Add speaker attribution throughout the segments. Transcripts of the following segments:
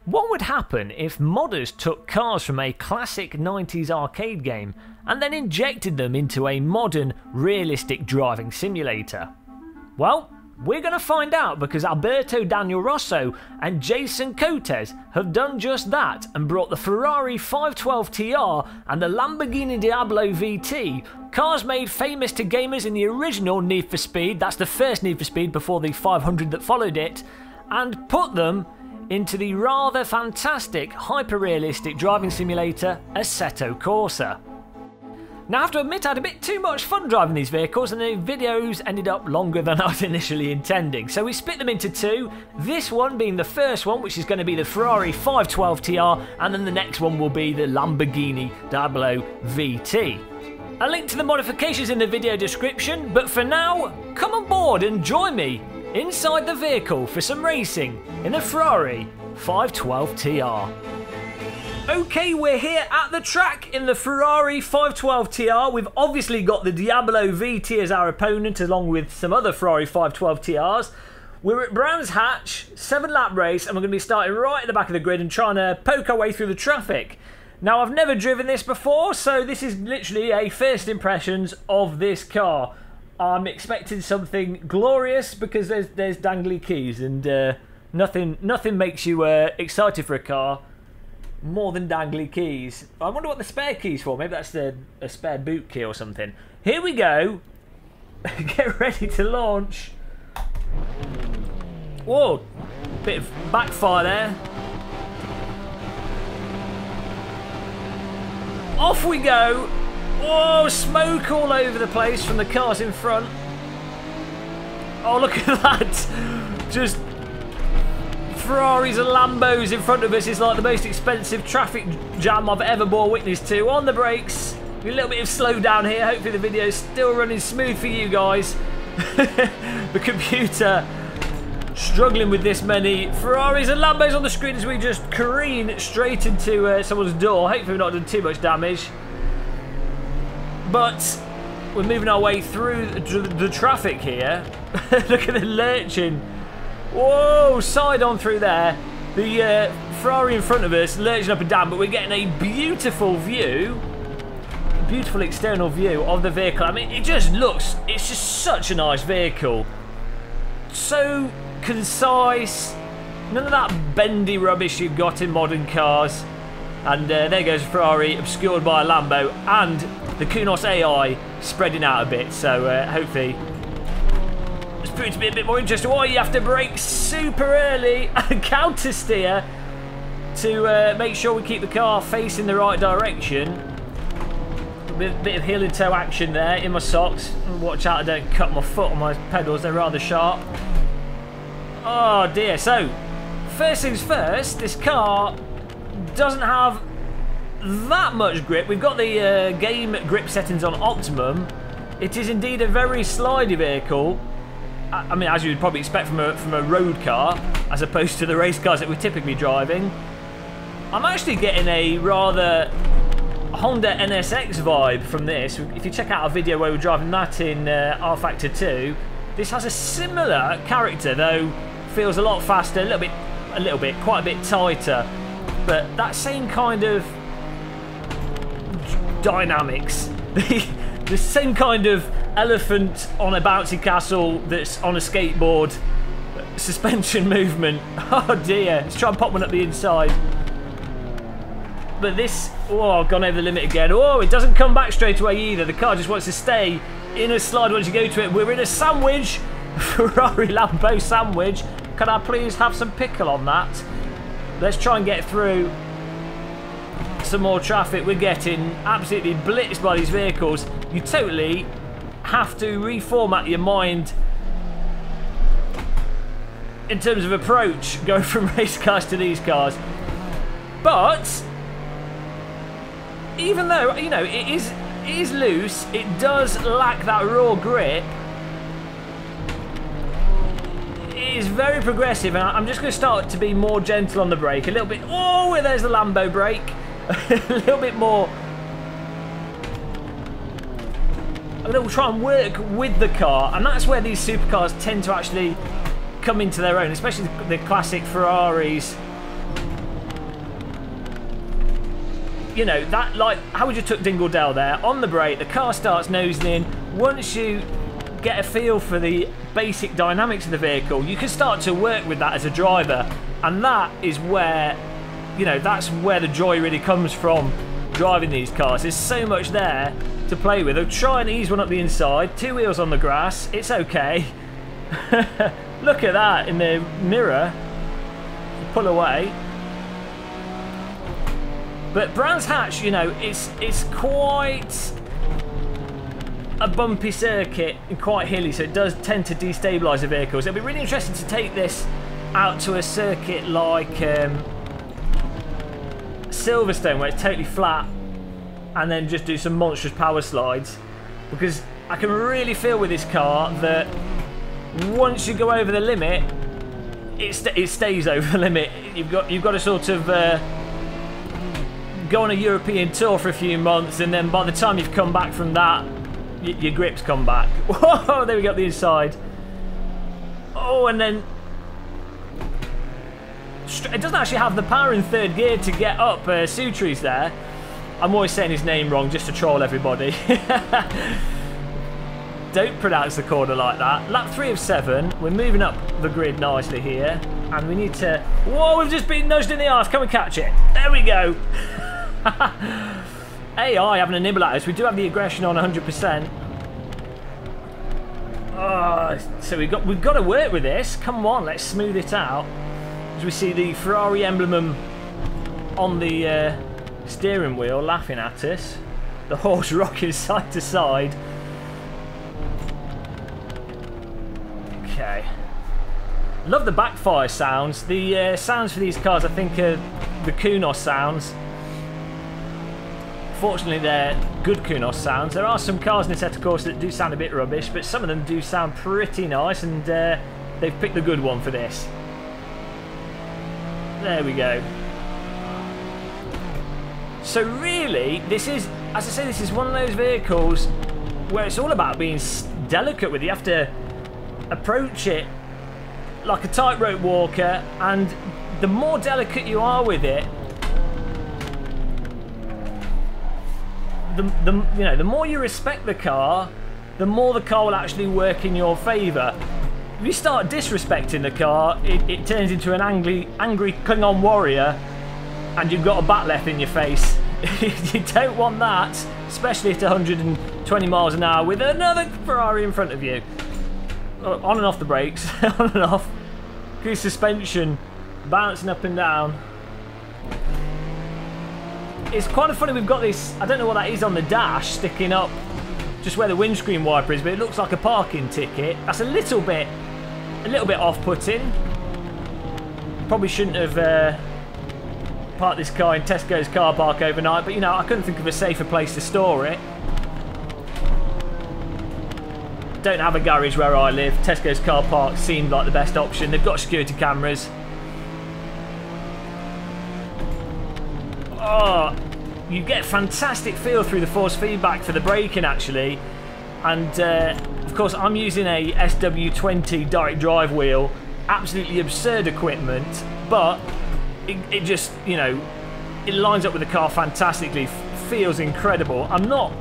Speaker 1: What would happen if modders took cars from a classic 90s arcade game and then injected them into a modern, realistic driving simulator? Well, we're going to find out because Alberto Daniel Russo and Jason Cotes have done just that and brought the Ferrari 512 TR and the Lamborghini Diablo VT, cars made famous to gamers in the original Need for Speed, that's the first Need for Speed before the 500 that followed it, and put them into the rather fantastic, hyper-realistic driving simulator Assetto Corsa. Now I have to admit I had a bit too much fun driving these vehicles and the videos ended up longer than I was initially intending. So we split them into two, this one being the first one, which is going to be the Ferrari 512 TR, and then the next one will be the Lamborghini Diablo VT. A link to the modifications in the video description, but for now, come on board and join me inside the vehicle for some racing in the Ferrari 512 TR. Okay, we're here at the track in the Ferrari 512 TR. We've obviously got the Diablo VT as our opponent, along with some other Ferrari 512 TRs. We're at Brands Hatch, 7-lap race, and we're going to be starting right at the back of the grid and trying to poke our way through the traffic. Now, I've never driven this before, so this is literally a first impressions of this car. I'm expecting something glorious because there's dangly keys, and nothing makes you excited for a car more than dangly keys. I wonder what the spare key's for. Maybe that's a spare boot key or something. Here we go. Get ready to launch. Whoa, bit of backfire there. Off we go. Whoa, smoke all over the place from the cars in front. Oh, look at that. Just Ferraris and Lambos in front of us is like the most expensive traffic jam I've ever bore witness to. On the brakes. A little bit of slowdown here. Hopefully the video is still running smooth for you guys. The computer struggling with this many Ferraris and Lambos on the screen as we just careen straight into someone's door. Hopefully we've not done too much damage. But we're moving our way through the traffic here. Look at the lurching. Whoa, side on through there. The Ferrari in front of us lurching up and down, but we're getting a beautiful view. A beautiful external view of the vehicle. I mean, it just looks, it's just such a nice vehicle. So concise. None of that bendy rubbish you've got in modern cars. And there goes Ferrari, obscured by a Lambo, and the Kunos AI spreading out a bit. So hopefully it's proving to be a bit more interesting. Oh, you have to brake super early and counter steer to make sure we keep the car facing the right direction. A bit of heel and toe action there in my socks. Watch out I don't cut my foot on my pedals, they're rather sharp. Oh dear. So first things first, this car doesn't have that much grip. We've got the game grip settings on optimum. It is indeed a very slidey vehicle. I mean, as you would probably expect from a road car, as opposed to the race cars that we're typically driving. I'm actually getting a rather Honda NSX vibe from this. If you check out our video where we're driving that in R Factor 2, this has a similar character, though feels a lot faster, quite a bit tighter. But that same kind of dynamics, the same kind of elephant on a bouncy castle that's on a skateboard, suspension movement. Oh dear, let's try and pop one up the inside. But this, oh, I've gone over the limit again. Oh, it doesn't come back straight away either. The car just wants to stay in a slide once you go to it. We're in a sandwich, Ferrari Lambo sandwich. Can I please have some pickle on that? Let's try and get through some more traffic. We're getting absolutely blitzed by these vehicles. You totally have to reformat your mind in terms of approach going from race cars to these cars. But even though, you know, it is loose, it does lack that raw grip. It is very progressive, and I'm just going to start to be more gentle on the brake. A little bit. Oh, there's the Lambo brake. A little bit more. I'm going to try and work with the car, and that's where these supercars tend to actually come into their own, especially the classic Ferraris you know, that, like how we just took Dingledale there, on the brake, the car starts nosing in. Once you get a feel for the basic dynamics of the vehicle, you can start to work with that as a driver, and that is where, you know, that's where the joy really comes from driving these cars. There's so much there to play with. I'll try and ease one up the inside, 2 wheels on the grass, it's okay. Look at that in the mirror, pull away. But Brands Hatch, you know, it's quite a bumpy circuit and quite hilly, so it does tend to destabilise the vehicles. It'll be really interesting to take this out to a circuit like Silverstone, where it's totally flat, and then just do some monstrous power slides, because I can really feel with this car that once you go over the limit, it stays over the limit. You've got to sort of go on a European tour for a few months, and then by the time you've come back from that, your grips come back. Whoa, there we go, the inside. Oh, and then it doesn't actually have the power in third gear to get up Sutri's there. I'm always saying his name wrong just to troll everybody. Don't pronounce the corner like that. Lap 3 of 7. We're moving up the grid nicely here. And we need to... Whoa, we've just been nudged in the arse. Can we catch it? There we go. AI having a nibble at us. We do have the aggression on 100%. Oh, so we've got to work with this. Come on, let's smooth it out. As we see the Ferrari emblem on the steering wheel laughing at us. The horse rocking side to side. Okay. Love the backfire sounds. The sounds for these cars, I think, are the Kunos sounds. Fortunately, they're good Kunos sounds. There are some cars in Assetto Corsa that do sound a bit rubbish, but some of them do sound pretty nice, and they've picked the good one for this. There we go. So really, this is, as I say, this is one of those vehicles where it's all about being delicate with it. You have to approach it like a tightrope walker, and the more delicate you are with it, the more you respect the car, the more the car will actually work in your favour. If you start disrespecting the car, it turns into an angry Klingon warrior, and you've got a batleth in your face. You don't want that, especially at 120 miles an hour with another Ferrari in front of you. On and off the brakes, on and off. Good suspension, bouncing up and down. It's kind of funny, we've got this, I don't know what that is on the dash, sticking up just where the windscreen wiper is, but it looks like a parking ticket. That's a little bit off-putting. Probably shouldn't have parked this car in Tesco's car park overnight, but you know, I couldn't think of a safer place to store it. Don't have a garage where I live. Tesco's car park seemed like the best option. They've got security cameras. Oh, you get fantastic feel through the force feedback for the braking actually, and of course I'm using a SW20 direct drive wheel. Absolutely absurd equipment, but it just, you know, it lines up with the car fantastically. Feels incredible. I'm not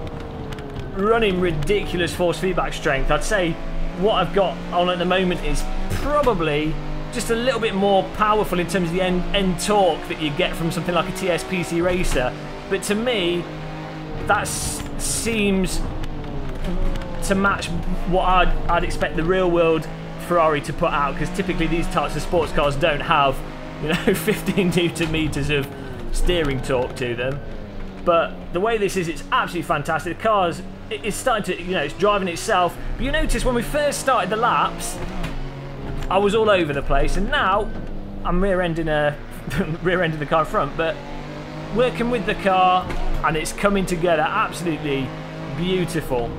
Speaker 1: running ridiculous force feedback strength. I'd say what I've got on at the moment is probably just a little bit more powerful in terms of the end torque that you get from something like a TSPC racer, but to me that seems to match what I'd expect the real world Ferrari to put out, because typically these types of sports cars don't have, you know, 15 Newton meters of steering torque to them. But the way this is, it's absolutely fantastic. The car's, it's starting to, you know, it's driving itself. But you notice when we first started the laps, I was all over the place, and now I'm rear-ending the car in front, but working with the car, and it's coming together absolutely beautiful.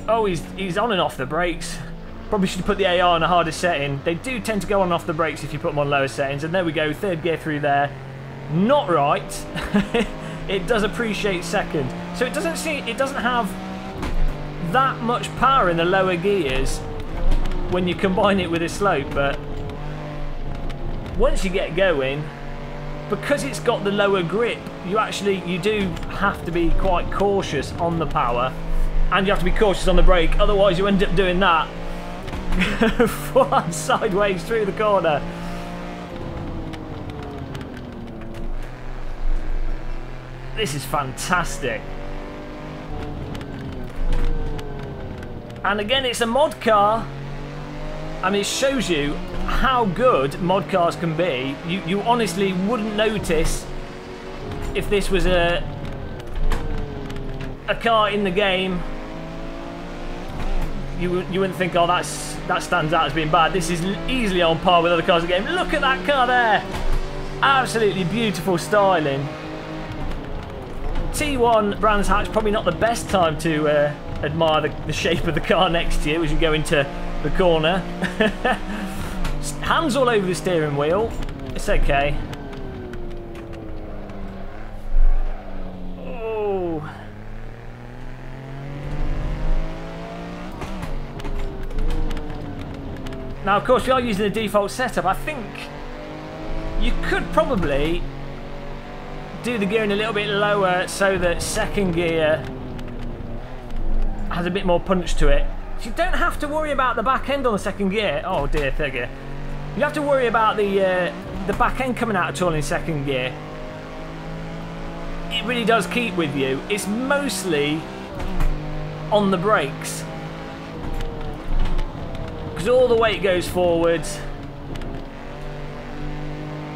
Speaker 1: Oh, he's on and off the brakes. Probably should have put the AI on a harder setting. They do tend to go on and off the brakes if you put them on lower settings, and there we go, third gear through there. Not right. It does appreciate second, so it doesn't have that much power in the lower gears when you combine it with a slope, but once you get going, because it's got the lower grip, you do have to be quite cautious on the power, and you have to be cautious on the brake, otherwise you end up doing that flying sideways through the corner. This is fantastic. And again, it's a mod car. I mean, it shows you how good mod cars can be. You honestly wouldn't notice if this was a car in the game. You wouldn't think, oh, that stands out as being bad. This is easily on par with other cars in the game. Look at that car there. Absolutely beautiful styling. T1 Brands Hatch, probably not the best time to admire the shape of the car next to you as you go into the corner. Hands all over the steering wheel. It's okay. Oh. Now, of course, we are using the default setup. I think you could probably do the gearing a little bit lower so that second gear has a bit more punch to it. You don't have to worry about the back end on the second gear. Oh dear, third gear. You have to worry about the back end coming out at all in second gear. It really does keep with you. It's mostly on the brakes, because all the weight goes forwards.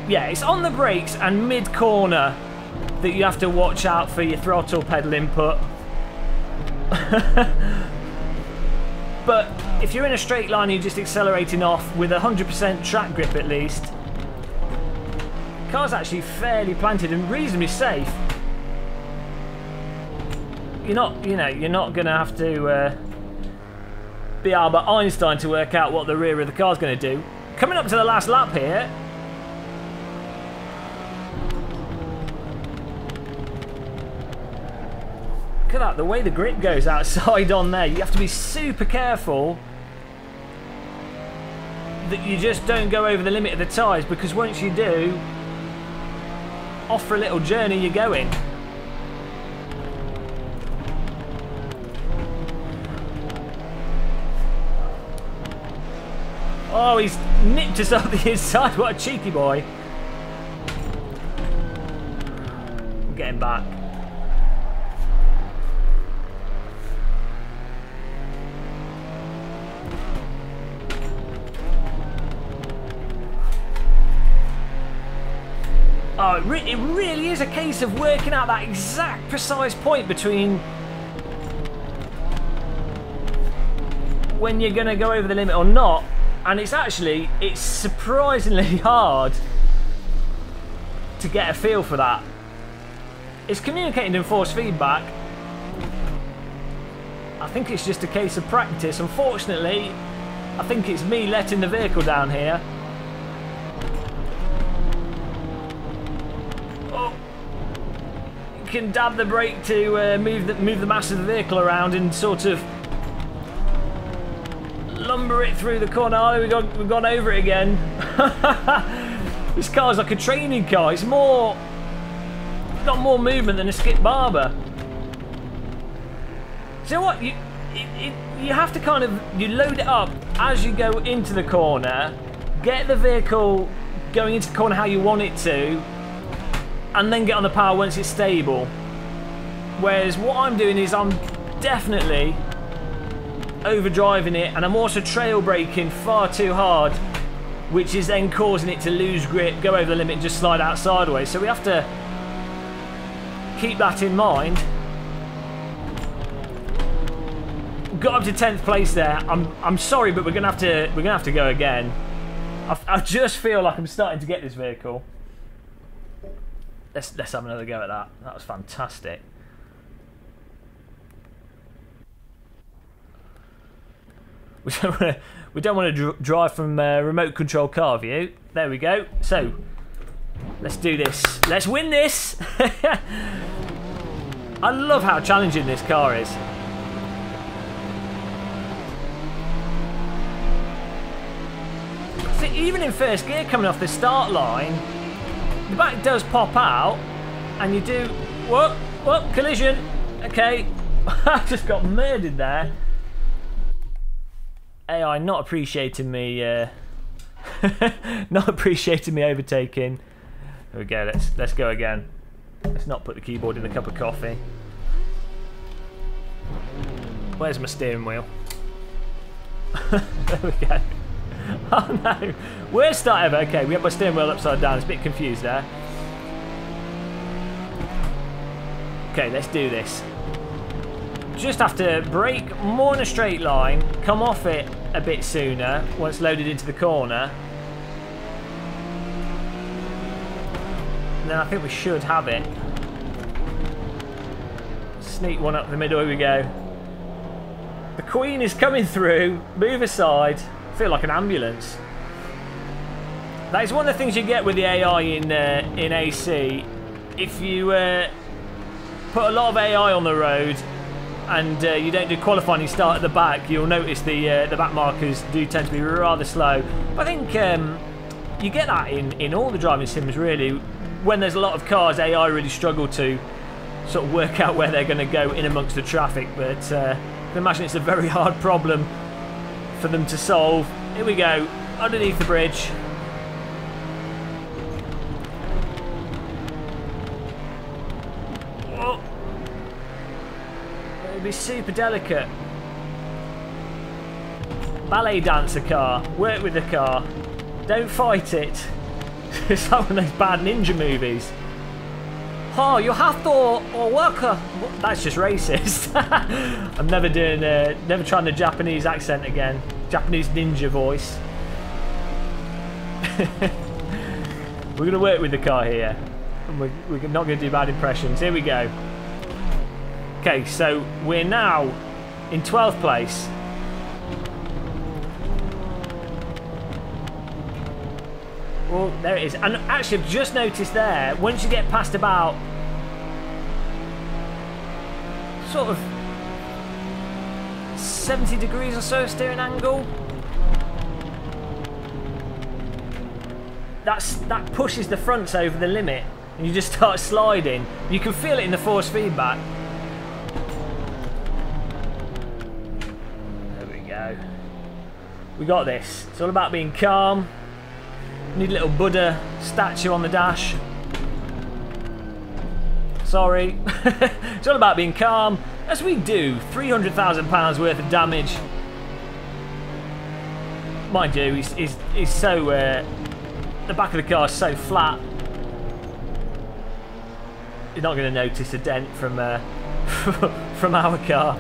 Speaker 1: Yeah, it's on the brakes and mid-corner that you have to watch out for your throttle pedal input. But if you're in a straight line, you're just accelerating off with 100% track grip at least. The car's actually fairly planted and reasonably safe. You're not going to have to be Albert Einstein to work out what the rear of the car's going to do. Coming up to the last lap here. Look at that, the way the grip goes outside on there. You have to be super careful that you just don't go over the limit of the tyres, because once you do, off for a little journey you're going. Oh, he's nipped us up the inside. What a cheeky boy. I'm getting back. Oh, it really is a case of working out that exact precise point between when you're going to go over the limit or not. And it's surprisingly hard to get a feel for that. It's communicating in force feedback. I think it's just a case of practice. Unfortunately, I think it's me letting the vehicle down here. Oh, you can dab the brake to move the mass of the vehicle around and sort of lumber it through the corner. Oh, we've gone over it again. This car's like a training car. It's got more movement than a Skip Barber. So you know what? You have to kind of load it up as you go into the corner, get the vehicle going into the corner how you want it to, and then get on the power once it's stable. Whereas what I'm doing is I'm definitely overdriving it, and I'm also trail braking far too hard, which is then causing it to lose grip, go over the limit and just slide out sideways. So we have to keep that in mind. Got up to 10th place there. I'm sorry, but we're gonna have to go again. I just feel like I'm starting to get this vehicle. Let's have another go at that. That was fantastic. We don't want to drive from remote control car view. There we go. So let's do this. Let's win this. I love how challenging this car is. See, even in first gear coming off the start line, the back does pop out, and you do... Whoa, whoa, collision. Okay, I just got murdered there. AI not appreciating me, not appreciating me overtaking. There we go, let's go again. Let's not put the keyboard in the cup of coffee. Where's my steering wheel? There we go. Oh no, worst start ever. Okay, we have my steering wheel upside down. It's a bit confused there. Okay, let's do this. Just have to brake more in a straight line, come off it a bit sooner once loaded into the corner. And then I think we should have it. Sneak one up the middle, here we go. The Queen is coming through, move aside. I feel like an ambulance. That is one of the things you get with the AI in AC. If you put a lot of AI on the road and you don't do qualifying, you start at the back, you'll notice the back markers do tend to be rather slow. But I think you get that in all the driving sims really. When there's a lot of cars, AI really struggle to sort of work out where they're going to go in amongst the traffic. But I can imagine it's a very hard problem for them to solve. Here we go, underneath the bridge. Whoa. It'll be super delicate. Ballet dancer car, work with the car, don't fight it. It's like one of those bad ninja movies. Oh, you have to work. That's just racist. I'm never doing, never trying the Japanese accent again. Japanese ninja voice. We're going to work with the car here. And we're not going to do bad impressions. Here we go. Okay, so we're now in 12th place. Oh, there it is. And actually, I've just noticed there, once you get past about sort of 70 degrees or so steering angle, that pushes the fronts over the limit and you just start sliding. You can feel it in the force feedback. There we go. We got this. It's all about being calm. Need a little Buddha statue on the dash. Sorry. It's all about being calm, as we do. £300,000 worth of damage. Mind you, he's so... the back of the car is so flat. You're not going to notice a dent from from our car.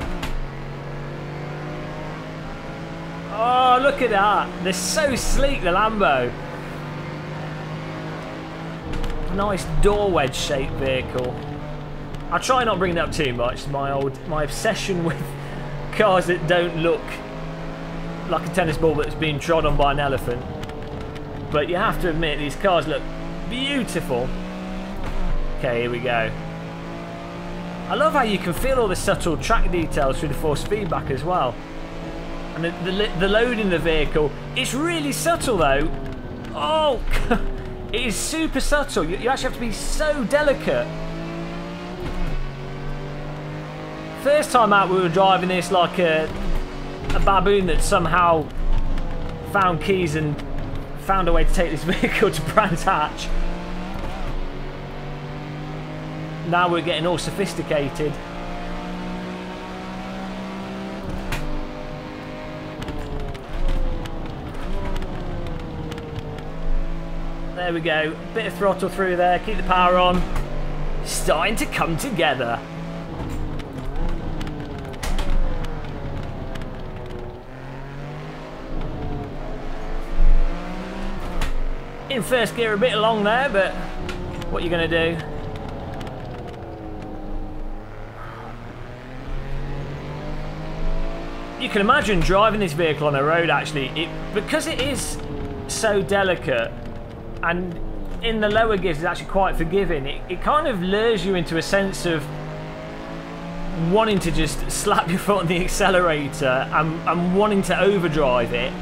Speaker 1: Oh, look at that. They're so sleek, the Lambo. Nice door wedge shaped vehicle. I'll try not bring it up too much. My obsession with cars that don't look like a tennis ball that's been trod on by an elephant. But you have to admit, these cars look beautiful. Okay, here we go. I love how you can feel all the subtle track details through the force feedback as well. And the load in the vehicle, it's really subtle though. Oh, it is super subtle. You actually have to be so delicate. First time out we were driving this like a baboon that somehow found keys and found a way to take this vehicle to Brands Hatch. Now we're getting all sophisticated. There we go, bit of throttle through there, keep the power on. Starting to come together. In first gear a bit long there, but what are you going to do? You can imagine driving this vehicle on the road actually, because it is so delicate. And in the lower gears it's actually quite forgiving. It kind of lures you into a sense of wanting to just slap your foot on the accelerator and wanting to overdrive it.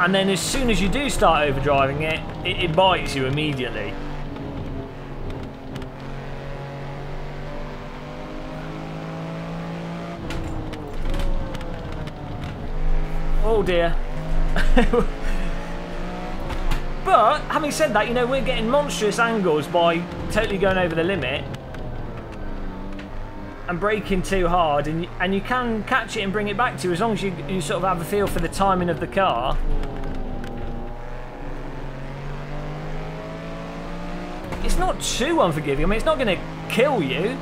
Speaker 1: and then as soon as you do start overdriving it, it bites you immediately. Oh dear. But, having said that, you know, we're getting monstrous angles by totally going over the limit and braking too hard, and you can catch it and bring it back to you as long as you sort of have a feel for the timing of the car. It's not too unforgiving. I mean, it's not going to kill you.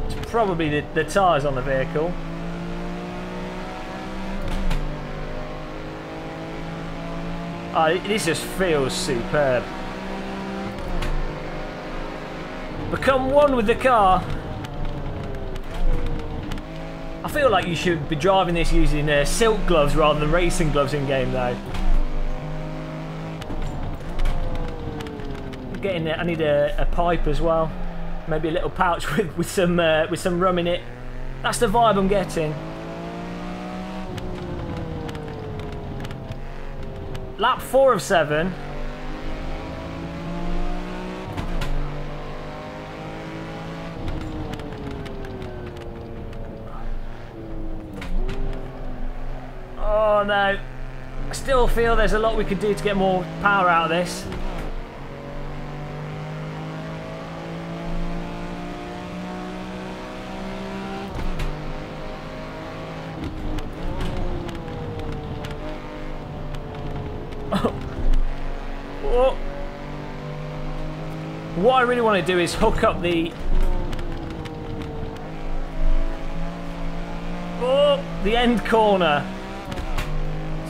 Speaker 1: It's probably the tyres on the vehicle. Oh, this just feels superb. Become one with the car. I feel like you should be driving this using silk gloves rather than racing gloves in game, though. I need a pipe as well. Maybe a little pouch with some rum in it. That's the vibe I'm getting. Lap 4 of 7. Oh no. I still feel there's a lot we could do to get more power out of this. What I really want to do is hook up the end corner,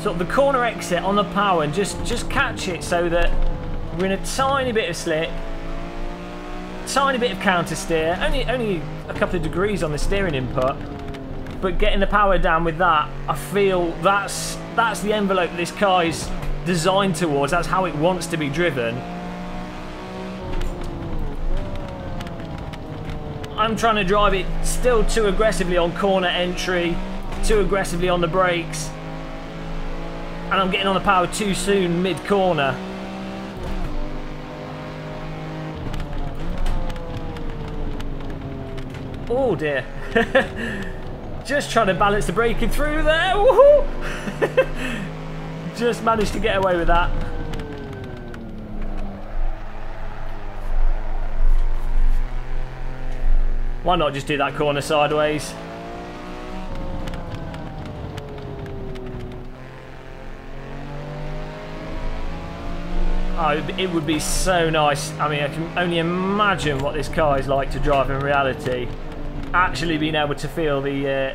Speaker 1: sort of the corner exit on the power, and just catch it so that we're in a tiny bit of slip, tiny bit of counter steer, only a couple of degrees on the steering input, but getting the power down with that, I feel that's the envelope that this car is designed towards. That's how it wants to be driven. I'm trying to drive it still too aggressively on corner entry, too aggressively on the brakes, and I'm getting on the power too soon mid-corner. Oh dear. Just trying to balance the braking through there. Woohoo! Just managed to get away with that. Why not just do that corner sideways? Oh, it would be so nice. I mean, I can only imagine what this car is like to drive in reality. Actually being able to feel the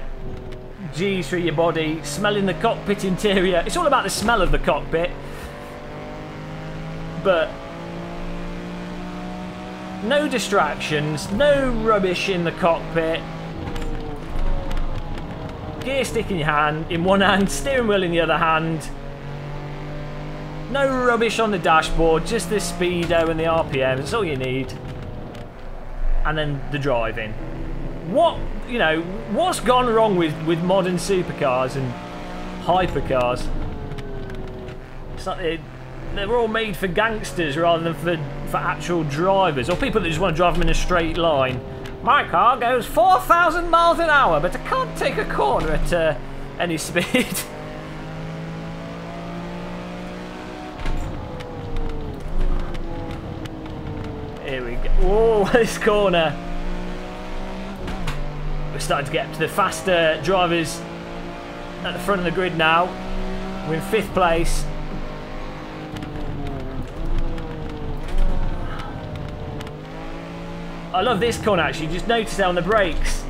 Speaker 1: G's through your body, smelling the cockpit interior. It's all about the smell of the cockpit. But no distractions, no rubbish in the cockpit. Gear stick in one hand, steering wheel in the other hand. No rubbish on the dashboard, just the speedo and the RPM, that's all you need. And then the driving. What's gone wrong with modern supercars and hypercars? It's like they're all made for gangsters rather than for actual drivers, or people that just want to drive them in a straight line. My car goes 4,000 miles an hour, but I can't take a corner at any speed. Here we go. Whoa, this corner. We're starting to get up to the faster drivers at the front of the grid now. We're in 5th place. I love this corner actually. Just notice that on the brakes,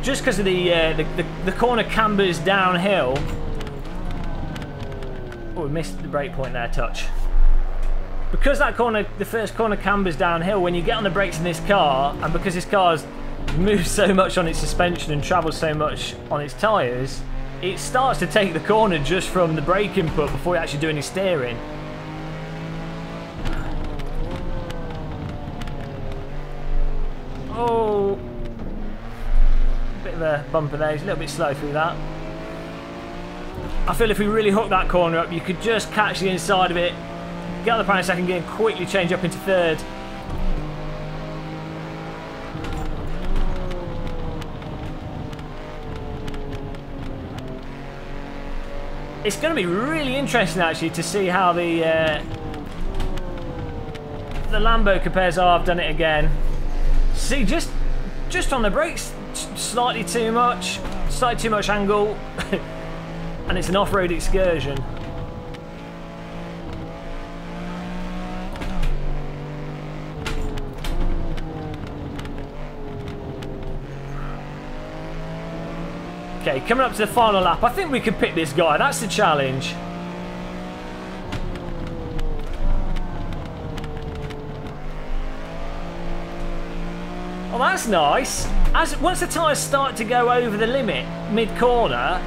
Speaker 1: just because of the corner cambers downhill. Oh, we missed the brake point there a touch. Because that corner, the first corner cambers downhill, when you get on the brakes in this car, and because this car's moved so much on its suspension and travels so much on its tyres, it starts to take the corner just from the brake input before you actually do any steering. Oh, bit of a bumper there. He's a little bit slow through that. I feel if we really hook that corner up, you could just catch the inside of it, get on the power in second gear and quickly change up into third. It's going to be really interesting actually to see how the Lambo compares. Oh, I've done it again. See, just on the brakes, slightly too much angle, and it's an off-road excursion. Okay, coming up to the final lap. I think we can pick this guy. That's the challenge. Oh, that's nice. Once the tyres start to go over the limit mid-corner,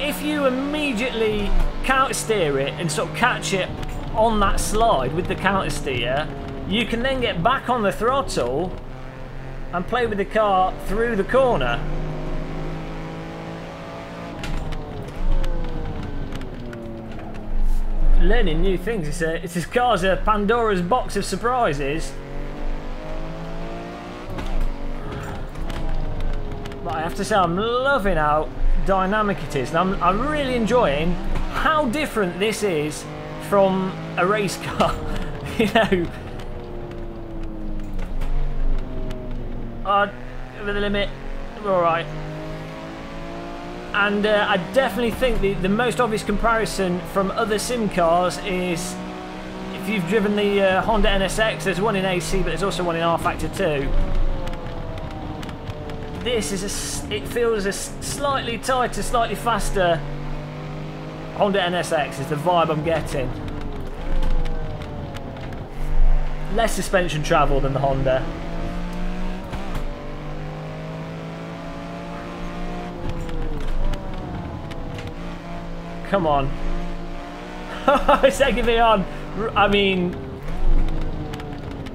Speaker 1: if you immediately counter steer it and sort of catch it on that slide with the counter steer, you can then get back on the throttle and play with the car through the corner. Learning new things. This car's a Pandora's box of surprises. But I have to say, I'm loving how dynamic it is, and I'm really enjoying how different this is from a race car. You know, over the limit, we're all right. And I definitely think the most obvious comparison from other sim cars is if you've driven the Honda NSX. There's one in AC, but there's also one in R Factor 2. This is it feels a slightly tighter, slightly faster Honda NSX is the vibe I'm getting. Less suspension travel than the Honda. Come on. It's egging me on. I mean,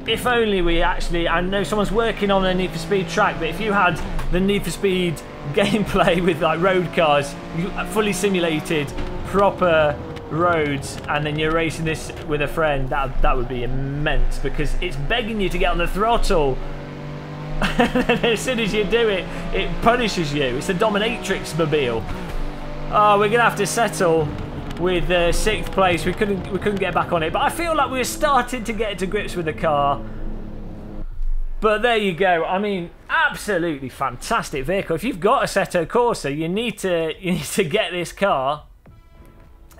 Speaker 1: if only we actually... I know someone's working on a Need for Speed track, but if you had the Need for Speed gameplay with like road cars, fully simulated, proper roads, and then you're racing this with a friend, that would be immense, because it's begging you to get on the throttle. And as soon as you do it, it punishes you. It's a dominatrix mobile. Oh, we're gonna have to settle with 6th place. We couldn't get back on it, but I feel like we're starting to get to grips with the car. But there you go. I mean, absolutely fantastic vehicle. If you've got a Assetto Corsa, you need to get this car.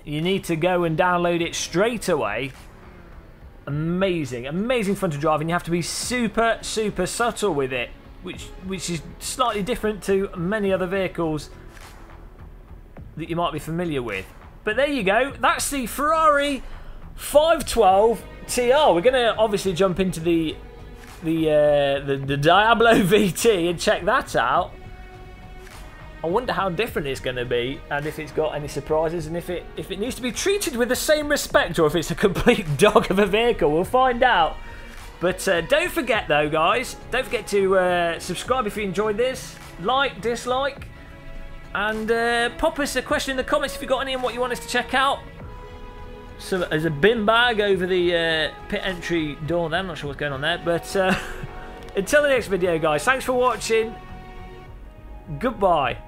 Speaker 1: You need to go and download it straight away. Amazing, amazing fun to drive, and you have to be super subtle with it, which is slightly different to many other vehicles that you might be familiar with. But there you go. That's the Ferrari 512 TR. We're going to obviously jump into the Diablo VT and check that out. I wonder how different it's going to be, and if it's got any surprises, and if it needs to be treated with the same respect, or if it's a complete dog of a vehicle. We'll find out. But don't forget though, guys, don't forget to subscribe if you enjoyed this, like, dislike, and pop us a question in the comments if you've got any and what you want us to check out. So there's a bin bag over the pit entry door there. I'm not sure what's going on there, but until the next video, guys, thanks for watching. Goodbye.